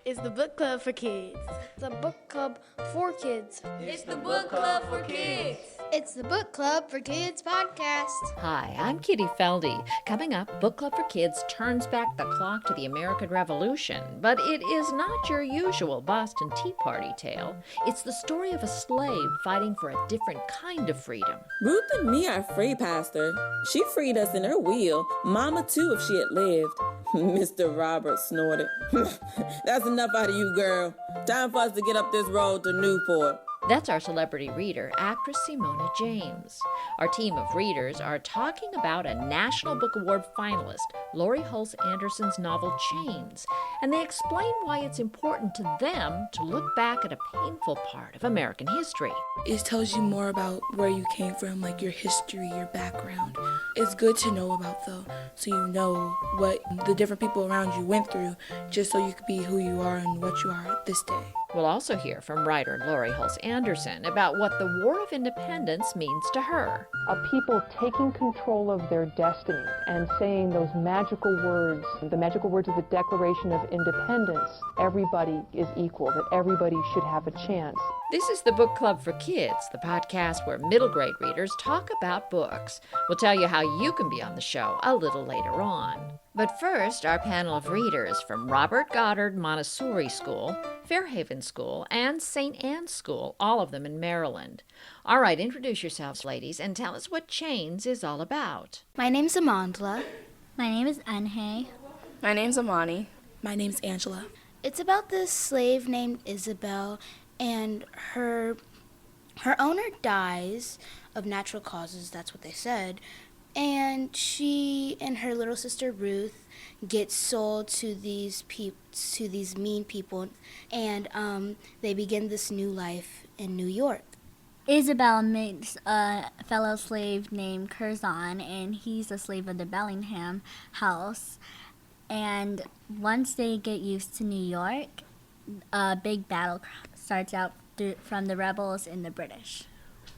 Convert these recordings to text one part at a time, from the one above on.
is the book club for kids. The book club for kids. It's the book club for kids. It's the book club for kids podcast. Hi, I'm Kitty Felde. Coming up, Book Club for Kids turns back the clock to the American Revolution, but it is not your usual Boston Tea Party tale. It's the story of a slave fighting for a different kind of freedom. Ruth and me are free, Pastor. She freed us in her wheel. Mama, too, if she had lived. Mr. Robert snorted. That's enough out of you, girl. Time for us to get up this road to Newport. That's our celebrity reader, actress Simona James. Our team of readers are talking about a National Book Award finalist, Laurie Halse Anderson's novel Chains, and they explain why it's important to them to look back at a painful part of American history. It tells you more about where you came from, like your history, your background. It's good to know about, though, so you know what the different people around you went through, just so you could be who you are and what you are this day. We'll also hear from writer Laurie Halse Anderson about what the War of Independence means to her. Of people taking control of their destiny and saying those magical words, the magical words of the Declaration of Independence, everybody is equal, that everybody should have a chance. This is the Book Club for Kids, the podcast where middle grade readers talk about books. We'll tell you how you can be on the show a little later on. But first, our panel of readers from Robert Goddard Montessori School, Fairhaven School, and St. Anne's School, all of them in Maryland. All right, introduce yourselves, ladies, and tell us what Chains is all about. My name's Amandla. My name is Anhe. My name's Amani. My name's Angela. It's about this slave named Isabel, and her owner dies of natural causes, that's what they said. And she and her little sister Ruth get sold to these mean people, and they begin this new life in New York. Isabel meets a fellow slave named Curzon, and he's a slave of the Bellingham house. And once they get used to New York, a big battle starts out from the rebels and the British.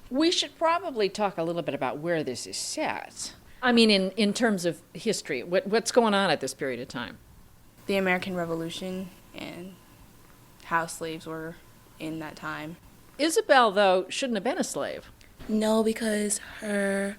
We should probably talk a little bit about where this is set. I mean, in terms of history, what's going on at this period of time? The American Revolution and how slaves were in that time. Isabel, though, shouldn't have been a slave. No, because her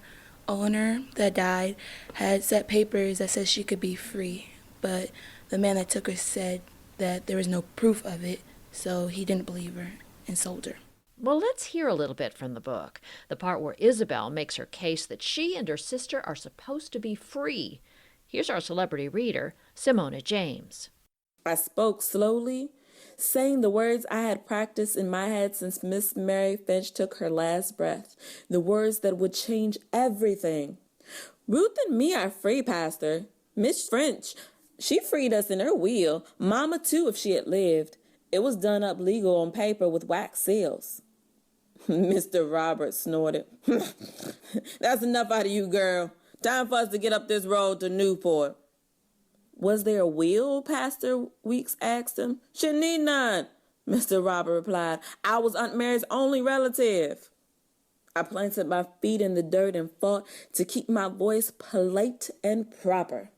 owner that died had set papers that said she could be free, but the man that took her said that there was no proof of it, so he didn't believe her and sold her. Well, let's hear a little bit from the book, the part where Isabel makes her case that she and her sister are supposed to be free. Here's our celebrity reader, Simona James. I spoke slowly, saying the words I had practiced in my head since Miss Mary Finch took her last breath, the words that would change everything. Ruth and me are free, Pastor. Miss French, she freed us in her wheel. Mama, too, if she had lived. It was done up legal on paper with wax seals. Mr. Robert snorted. That's enough out of you, girl. Time for us to get up this road to Newport. Was there a wheel, Pastor Weeks asked him. She need none, Mr. Robert replied. I was Aunt Mary's only relative. I planted my feet in the dirt and fought to keep my voice polite and proper.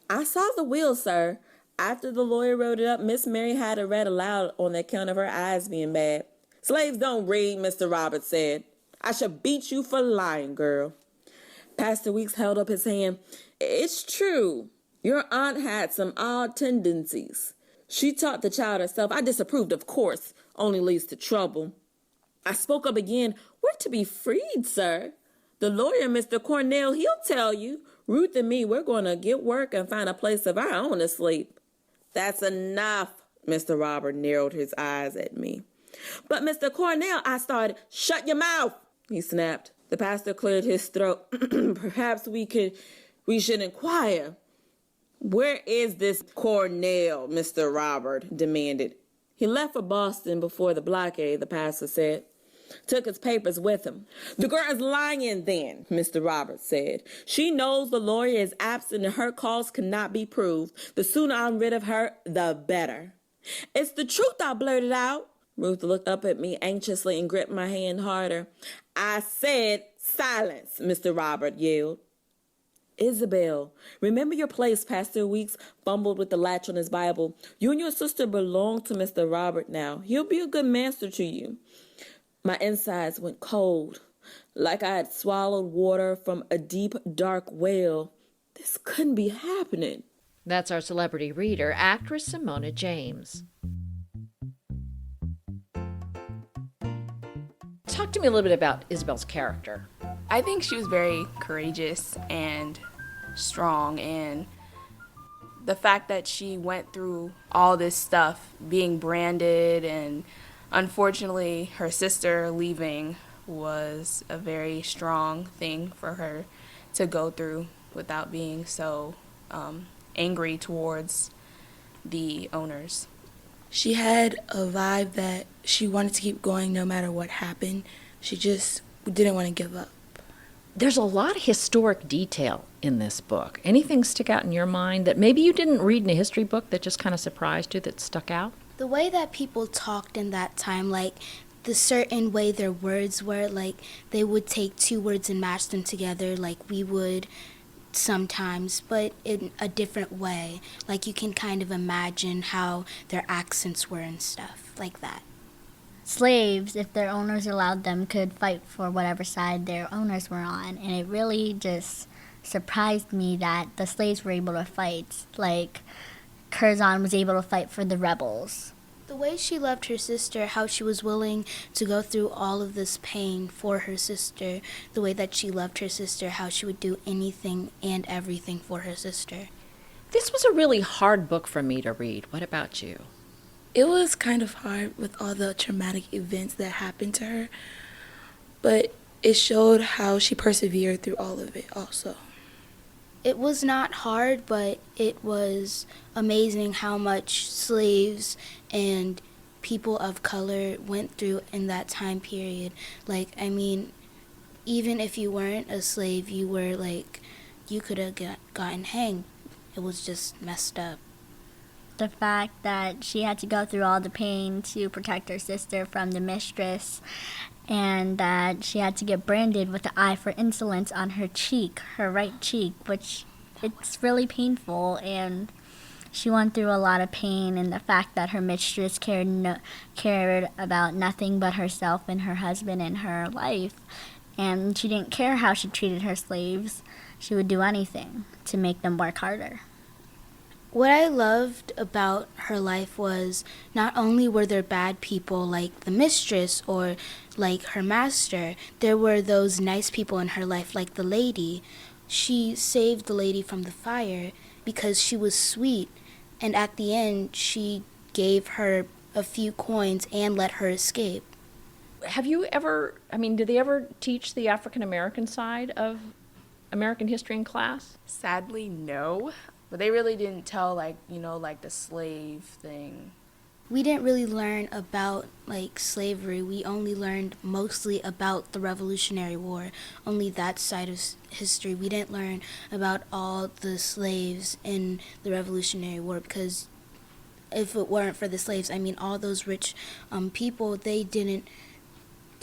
I saw the wheel, sir. After the lawyer wrote it up, Miss Mary had it read aloud on account of her eyes being bad. Slaves don't read, Mr. Roberts said. I should beat you for lying, girl. Pastor Weeks held up his hand. It's true. Your aunt had some odd tendencies. She taught the child herself. I disapproved, of course. Only leads to trouble. I spoke up again. We're to be freed, sir. The lawyer, Mr. Cornell, he'll tell you. Ruth and me, we're going to get work and find a place of our own to sleep. That's enough, Mr. Robert narrowed his eyes at me. But Mr. Cornell, I started. Shut your mouth, he snapped. The pastor cleared his throat. Perhaps we should inquire. Where is this Cornell, Mr. Robert demanded. He left for Boston before the blockade, the pastor said. Took his papers with him. The girl is lying then, Mr. Roberts said. She knows the lawyer is absent and her cause cannot be proved. The sooner I'm rid of her, the better. It's the truth, I blurted out. Ruth looked up at me anxiously and gripped my hand harder. I said silence, Mr. Robert yelled. Isabel, remember your place. Pastor Weeks fumbled with the latch on his Bible. You and your sister belong to Mr. Robert now. He'll be a good master to you. My insides went cold, like I had swallowed water from a deep, dark well. This couldn't be happening. That's our celebrity reader, actress Simona James. Talk to me a little bit about Isabel's character. I think she was very courageous and strong, and the fact that she went through all this stuff, being branded, and unfortunately her sister leaving was a very strong thing for her to go through without being so angry towards the owners. She had a vibe that she wanted to keep going no matter what happened. She just didn't want to give up. There's a lot of historic detail in this book. Anything stick out in your mind that maybe you didn't read in a history book that just kind of surprised you, that stuck out? The way that people talked in that time, like the certain way their words were, like they would take two words and match them together like we would sometimes, but in a different way. Like you can kind of imagine how their accents were and stuff like that. Slaves, if their owners allowed them, could fight for whatever side their owners were on. And it really just surprised me that the slaves were able to fight. Like, Curzon was able to fight for the rebels. The way she loved her sister, how she was willing to go through all of this pain for her sister, the way that she loved her sister, how she would do anything and everything for her sister. This was a really hard book for me to read. What about you? It was kind of hard with all the traumatic events that happened to her, but it showed how she persevered through all of it also. It was not hard, but it was amazing how much slaves and people of color went through in that time period. Like, I mean, even if you weren't a slave, you were like, you could have gotten hanged. It was just messed up. The fact that she had to go through all the pain to protect her sister from the mistress, and that she had to get branded with the eye for insolence on her cheek, her right cheek, which it's really painful, and she went through a lot of pain, and the fact that her mistress cared about nothing but herself and her husband and her life, and she didn't care how she treated her slaves. She would do anything to make them work harder. What I loved about her life was not only were there bad people like the mistress or like her master, there were those nice people in her life like the lady. She saved the lady from the fire because she was sweet, and at the end she gave her a few coins and let her escape. Have you ever, did they ever teach the African American side of American history in class? Sadly, no. But they really didn't tell, like the slave thing. We didn't really learn about, like, slavery. We only learned mostly about the Revolutionary War, only that side of history. We didn't learn about all the slaves in the Revolutionary War because if it weren't for the slaves, all those rich people, they didn't.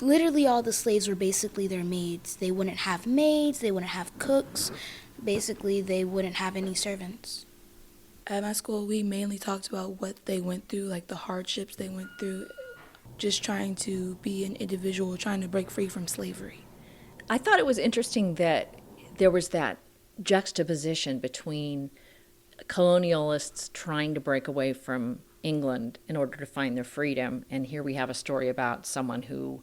Literally all the slaves were basically their maids. They wouldn't have maids, they wouldn't have cooks. Basically, they wouldn't have any servants. At my school, we mainly talked about what they went through, like the hardships they went through, just trying to be an individual, trying to break free from slavery. I thought it was interesting that there was that juxtaposition between colonialists trying to break away from England in order to find their freedom, and here we have a story about someone who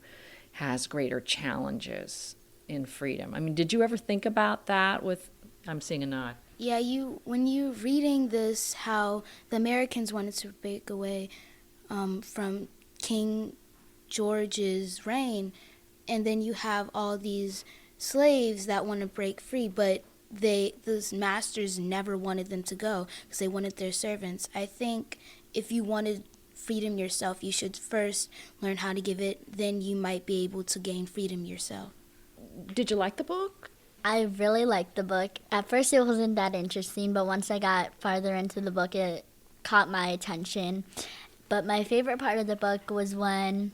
has greater challenges in freedom. Did you ever think about that with, I'm seeing a nod. Yeah, when you're reading this, how the Americans wanted to break away from King George's reign, and then you have all these slaves that want to break free, but those masters never wanted them to go because they wanted their servants. I think if you wanted freedom yourself, you should first learn how to give it, then you might be able to gain freedom yourself. Did you like the book? I really liked the book. At first it wasn't that interesting, but once I got farther into the book, it caught my attention. But my favorite part of the book was when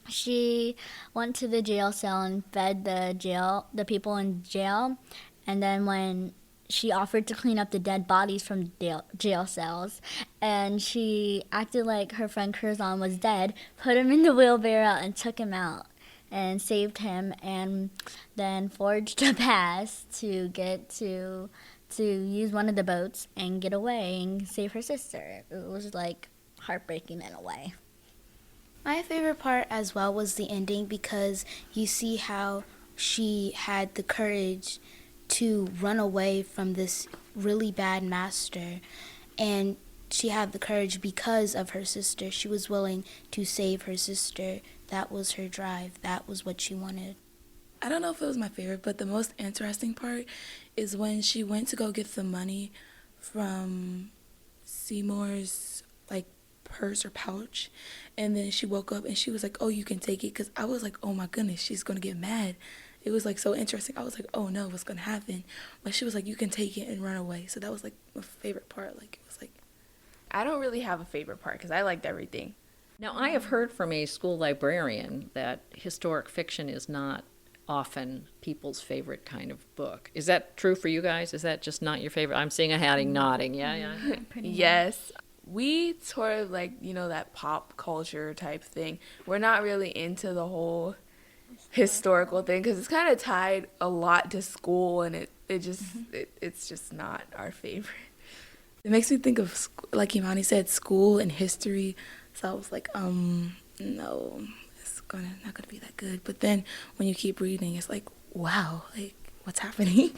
she went to the jail cell and fed the people in jail. And then when she offered to clean up the dead bodies from jail cells, and she acted like her friend Curzon was dead, put him in the wheelbarrow, and took him out and saved him, and then forged a pass to get to use one of the boats and get away and save her sister. It was like heartbreaking in a way. My favorite part as well was the ending, because you see how she had the courage to run away from this really bad master, and she had the courage because of her sister. She was willing to save her sister. That was her drive. That was what she wanted. I don't know if it was my favorite, but the most interesting part is when she went to go get the money from Seymour's purse or pouch, and then she woke up and she was like, "Oh, you can take it," because I was like, "Oh my goodness, she's gonna get mad." It was so interesting. I was like, "Oh no, what's gonna happen?" But she was like, "You can take it and run away." So that was my favorite part. It was I don't really have a favorite part because I liked everything. Now, I have heard from a school librarian that historic fiction is not often people's favorite kind of book. Is that true for you guys? Is that just not your favorite? I'm seeing a Hattie nodding. Yeah. Yes. We sort of that pop culture type thing. We're not really into the whole historical thing because it's kind of tied a lot to school, and it's just not our favorite. it makes me think of, like Imani said, school and history. So I was like, no, it's not gonna be that good. But then when you keep reading, it's like, wow, what's happening?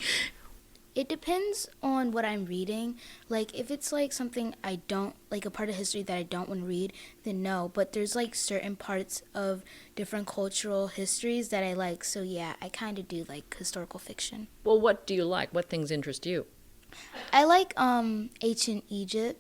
It depends on what I'm reading. If it's something I don't, a part of history that I don't want to read, then no. But there's certain parts of different cultural histories that I like. So yeah, I kind of do like historical fiction. Well, what do you like? What things interest you? I like ancient Egypt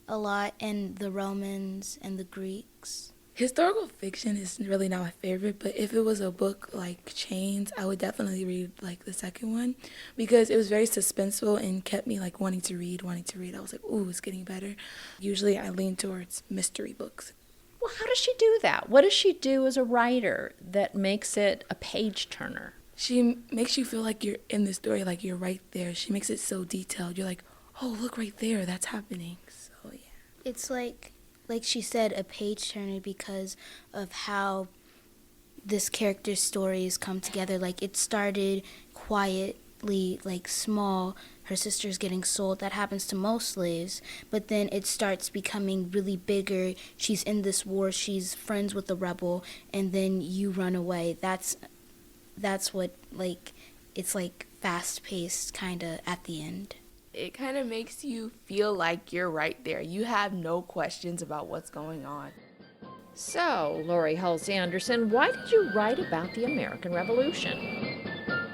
a lot, and the Romans and the Greeks. Historical fiction is really not my favorite, but if it was a book like Chains, I would definitely read the second one because it was very suspenseful and kept me wanting to read. I was like, ooh, it's getting better. Usually I lean towards mystery books. Well, how does she do that? What does she do as a writer that makes it a page turner? She makes you feel like you're in the story, like you're right there. She makes it so detailed. You're like, oh, look right there, that's happening. So yeah. It's like she said, a page turner because of how this character's stories come together. It started quietly, small. Her sister's getting sold. That happens to most slaves. But then it starts becoming really bigger. She's in this war. She's friends with the rebel. And then you run away. That's what, it's fast-paced kind of at the end. It kind of makes you feel like you're right there. You have no questions about what's going on. So, Laurie Halse Anderson, why did you write about the American Revolution?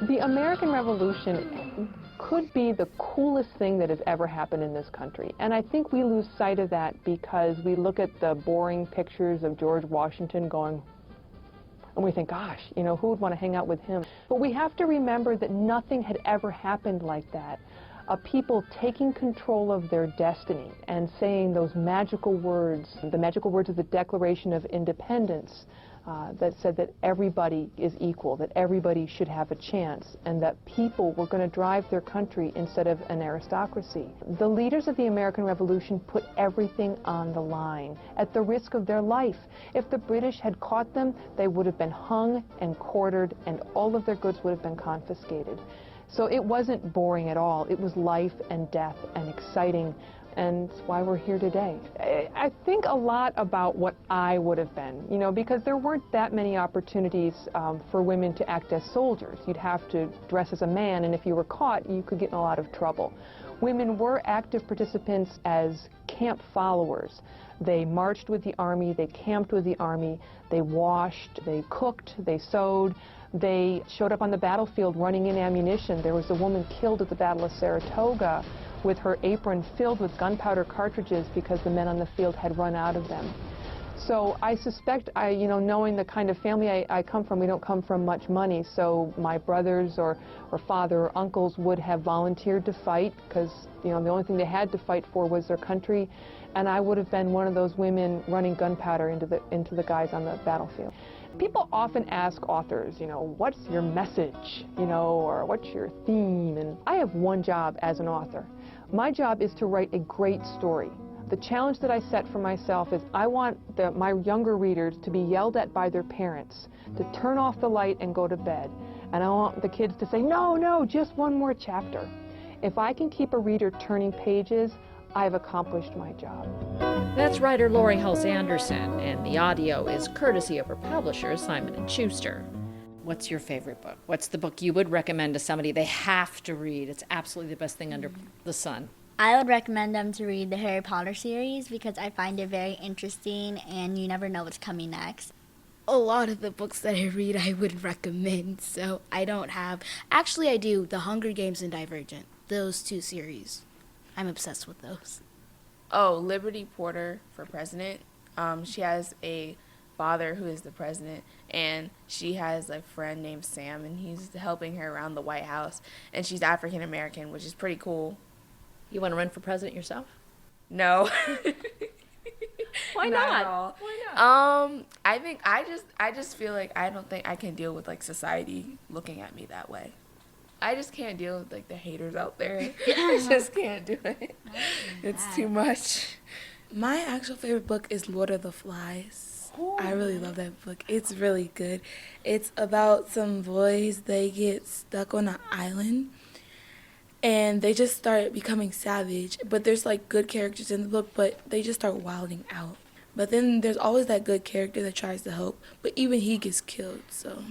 The American Revolution could be the coolest thing that has ever happened in this country. And I think we lose sight of that because we look at the boring pictures of George Washington going, and we think, gosh, who would want to hang out with him? But we have to remember that nothing had ever happened like that. People taking control of their destiny and saying those magical words, the magical words of the Declaration of Independence that said that everybody is equal, that everybody should have a chance, and that people were going to drive their country instead of an aristocracy. The leaders of the American Revolution put everything on the line at the risk of their life. If the British had caught them, they would have been hung and quartered, and all of their goods would have been confiscated. So it wasn't boring at all. It was life and death and exciting, and it's why we're here today. I think a lot about what I would have been, because there weren't that many opportunities for women to act as soldiers. You'd have to dress as a man, and if you were caught, you could get in a lot of trouble. Women were active participants as camp followers. They marched with the army, they camped with the army, they washed, they cooked, they sewed. They showed up on the battlefield running in ammunition. There was a woman killed at the Battle of Saratoga with her apron filled with gunpowder cartridges because the men on the field had run out of them. So I suspect, knowing the kind of family I come from, we don't come from much money, so my brothers or father or uncles would have volunteered to fight because, the only thing they had to fight for was their country, and I would have been one of those women running gunpowder into the guys on the battlefield. People often ask authors, what's your message, or what's your theme? And I have one job as an author. My job is to write a great story. The challenge that I set for myself is I want my younger readers to be yelled at by their parents to turn off the light and go to bed. And I want the kids to say, no, just one more chapter. If I can keep a reader turning pages, I've accomplished my job. That's writer Laurie Halse Anderson, and the audio is courtesy of her publisher, Simon & Schuster. What's your favorite book? What's the book you would recommend to somebody they have to read? It's absolutely the best thing under the sun. I would recommend them to read the Harry Potter series because I find it very interesting and you never know what's coming next. A lot of the books that I read I would recommend, so I don't have... Actually, I do. The Hunger Games and Divergent. Those two series. I'm obsessed with those. Oh, Liberty Porter for president. She has a father who is the president, and she has a friend named Sam, and he's helping her around the White House, and she's African American, which is pretty cool. You want to run for president yourself? No. Why Not not? at all. Why not? I just feel like I don't think I can deal with like society looking at me that way. I just can't deal with like the haters out there. I just can't do it. It's too much. My actual favorite book is Lord of the Flies. I really love that book. It's really good. It's about some boys, they get stuck on an island and they just start becoming savage. But there's like good characters in the book, but they just start wilding out. But then there's always that good character that tries to help, but even he gets killed, so...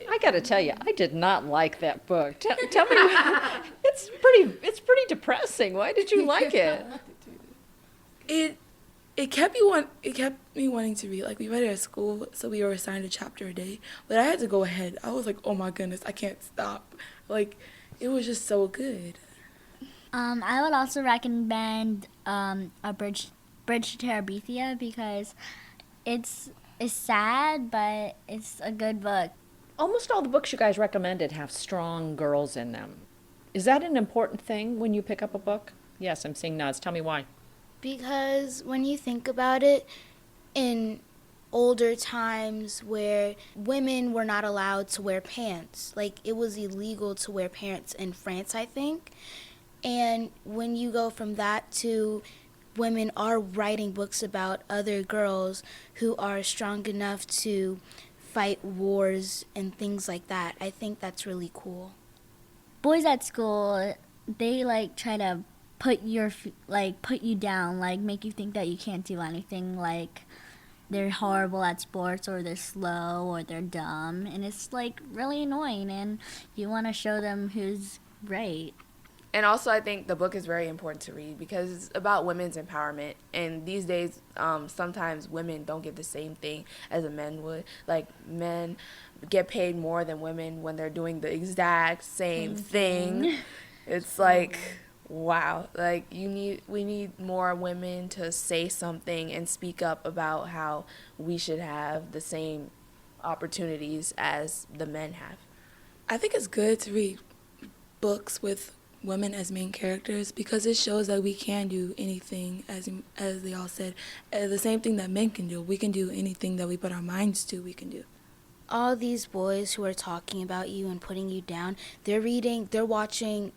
I got to tell you, I did not like that book. Tell me, it's pretty depressing. Why did you like it? It kept me wanting to read. Like, we read it at school, so we were assigned a chapter a day. But I had to go ahead. I was like, oh my goodness, I can't stop. Like, it was just so good. I would also recommend A Bridge to Terabithia because it's sad, but it's a good book. Almost all the books you guys recommended have strong girls in them. Is that an important thing when you pick up a book? Yes, I'm seeing nods. Tell me why. Because when you think about it, in older times where women were not allowed to wear pants, like it was illegal to wear pants in France, I think. And when you go from that to women are writing books about other girls who are strong enough to fight wars and things like that, I think that's really cool. Boys at school, they like try to put you down, like make you think that you can't do anything, like they're horrible at sports or they're slow or they're dumb, and it's like really annoying, and you want to show them who's right. And also, I think the book is very important to read because it's about women's empowerment. And these days, sometimes women don't get the same thing as a man would. Like, men get paid more than women when they're doing the exact same thing. It's like, wow. Like, we need more women to say something and speak up about how we should have the same opportunities as the men have. I think it's good to read books with women as main characters because it shows that we can do anything, as they all said, the same thing that men can do. We can do anything that we put our minds to, we can do. All these boys who are talking about you and putting you down, they're watching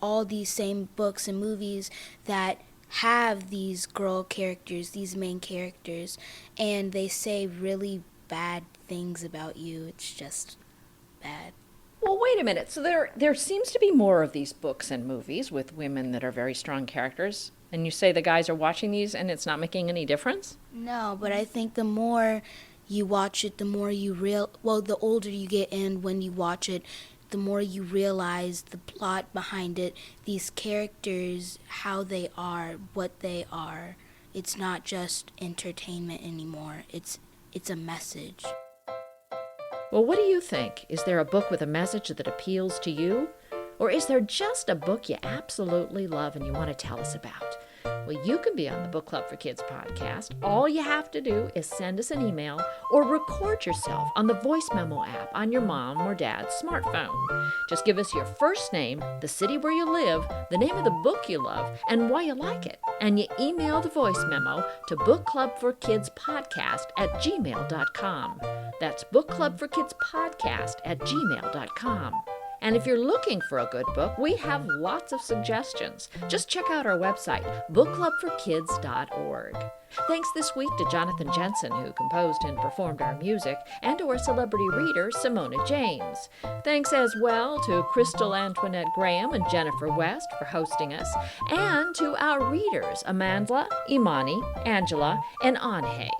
all these same books and movies that have these girl characters, these main characters, and they say really bad things about you. It's just bad. Well, wait a minute. So there seems to be more of these books and movies with women that are very strong characters. And you say the guys are watching these and it's not making any difference? No, but I think the more you watch it, the more the older you get, and when you watch it, the more you realize the plot behind it, these characters, how they are, what they are. It's not just entertainment anymore. It's a message. Well, what do you think? Is there a book with a message that appeals to you? Or is there just a book you absolutely love and you want to tell us about? Well, you can be on the Book Club for Kids podcast. All you have to do is send us an email or record yourself on the voice memo app on your mom or dad's smartphone. Just give us your first name, the city where you live, the name of the book you love, and why you like it. And you email the voice memo to bookclubforkidspodcast@gmail.com. That's bookclubforkidspodcast@gmail.com. And if you're looking for a good book, we have lots of suggestions. Just check out our website, bookclubforkids.org. Thanks this week to Jonathan Jensen, who composed and performed our music, and to our celebrity reader, Simona James. Thanks as well to Crystal Antoinette Graham and Jennifer West for hosting us, and to our readers, Amandla, Imani, Angela, and Anhe.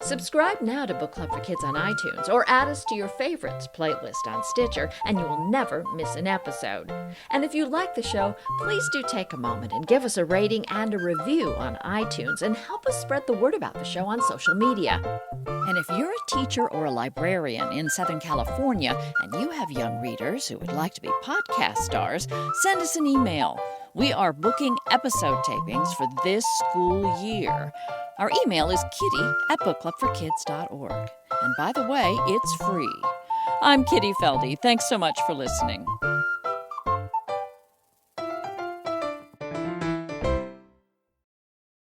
Subscribe now to Book Club for Kids on iTunes or add us to your favorites playlist on Stitcher, and you will never miss an episode. And if you like the show, please do take a moment and give us a rating and a review on iTunes and help us spread the word about the show on social media. And if you're a teacher or a librarian in Southern California and you have young readers who would like to be podcast stars, send us an email. We are booking episode tapings for this school year. Our email is kitty@bookclubforkids.org. And by the way, it's free. I'm Kitty Felde. Thanks so much for listening.